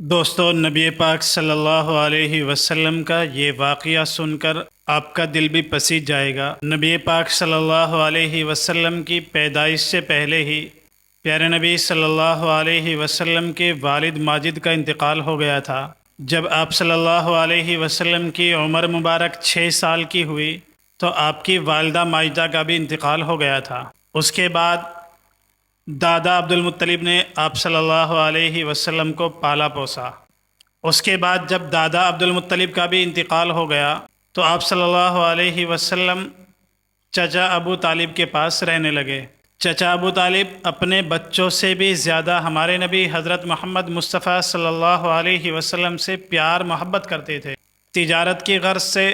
دوستو، نبی پاک صلی اللہ علیہ وسلم کا یہ واقعہ سن کر آپ کا دل بھی پسیج جائے گا۔ نبی پاک صلی اللہ علیہ وسلم کی پیدائش سے پہلے ہی پیارے نبی صلی اللہ علیہ وسلم کے والد ماجد کا انتقال ہو گیا تھا۔ جب آپ صلی اللہ علیہ وسلم کی عمر مبارک 6 سال کی ہوئی تو آپ کی والدہ ماجدہ کا بھی انتقال ہو گیا تھا۔ اس کے بعد دادا عبد المطلب نے آپ صلی اللہ علیہ وسلم کو پالا پوسا۔ اس کے بعد جب دادا عبد المطلب کا بھی انتقال ہو گیا تو آپ صلی اللہ علیہ وسلم چچا ابو طالب کے پاس رہنے لگے۔ چچا ابو طالب اپنے بچوں سے بھی زیادہ ہمارے نبی حضرت محمد مصطفیٰ صلی اللہ علیہ وسلم سے پیار محبت کرتے تھے۔ تجارت کی غرض سے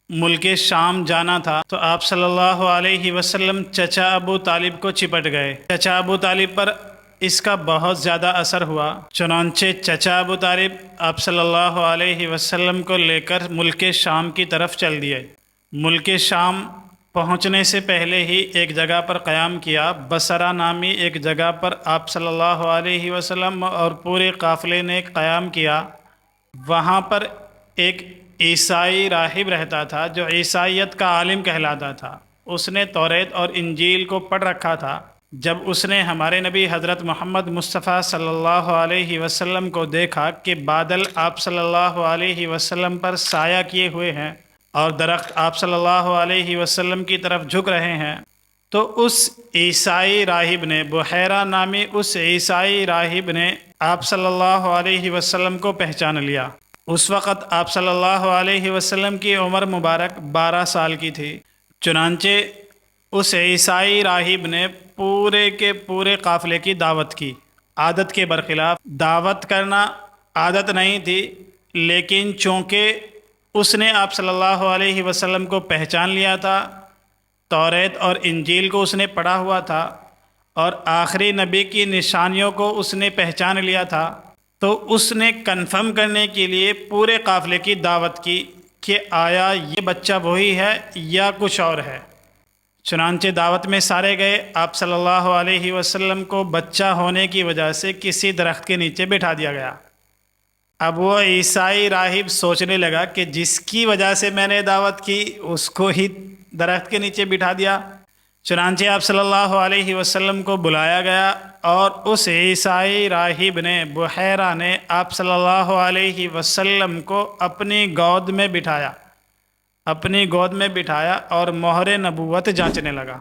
ملک شام جانا تھا تو آپ صلی اللہ علیہ وسلم چچا ابو طالب کو چپٹ گئے۔ چچا ابو طالب پر اس کا بہت زیادہ اثر ہوا، چنانچہ چچا ابو طالب آپ صلی اللہ علیہ وسلم کو لے کر ملک شام کی طرف چل دیے۔ ملک شام پہنچنے سے پہلے ہی ایک جگہ پر قیام کیا، بصرہ نامی ایک جگہ پر آپ صلی اللہ علیہ وسلم اور پورے قافلے نے قیام کیا۔ وہاں پر ایک عیسائی راہب رہتا تھا جو عیسائیت کا عالم کہلاتا تھا۔ اس نے توریت اور انجیل کو پڑھ رکھا تھا۔ جب اس نے ہمارے نبی حضرت محمد مصطفیٰ صلی اللہ علیہ وسلم کو دیکھا کہ بادل آپ صلی اللہ علیہ وسلم پر سایہ کیے ہوئے ہیں اور درخت آپ صلی اللہ علیہ وسلم کی طرف جھک رہے ہیں، تو اس عیسائی راہب نے، بحیرہ نامی اس عیسائی راہب نے آپ صلی اللہ علیہ وسلم کو پہچان لیا۔ اس وقت آپ صلی اللہ علیہ وسلم کی عمر مبارک 12 سال کی تھی۔ چنانچہ اس عیسائی راہب نے پورے کے پورے قافلے کی دعوت کی۔ عادت کے برخلاف دعوت کرنا عادت نہیں تھی، لیکن چونکہ اس نے آپ صلی اللہ علیہ وسلم کو پہچان لیا تھا، توریت اور انجیل کو اس نے پڑھا ہوا تھا اور آخری نبی کی نشانیوں کو اس نے پہچان لیا تھا، تو اس نے کنفرم کرنے کے لیے پورے قافلے کی دعوت کی کہ آیا یہ بچہ وہی ہے یا کچھ اور ہے۔ چنانچہ دعوت میں سارے گئے۔ آپ صلی اللہ علیہ وسلم کو بچہ ہونے کی وجہ سے کسی درخت کے نیچے بٹھا دیا گیا۔ اب وہ عیسائی راہب سوچنے لگا کہ جس کی وجہ سے میں نے دعوت کی اس کو ہی درخت کے نیچے بٹھا دیا۔ چنانچہ آپ صلی اللہ علیہ وسلم کو بلایا گیا اور اس عیسائی راہب نے، بحیرہ نے، آپ صلی اللہ علیہ وسلم کو اپنی گود میں بٹھایا اور مہر نبوت جانچنے لگا۔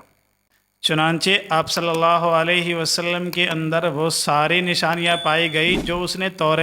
چنانچہ آپ صلی اللہ علیہ وسلم کے اندر وہ ساری نشانیاں پائی گئی جو اس نے توریت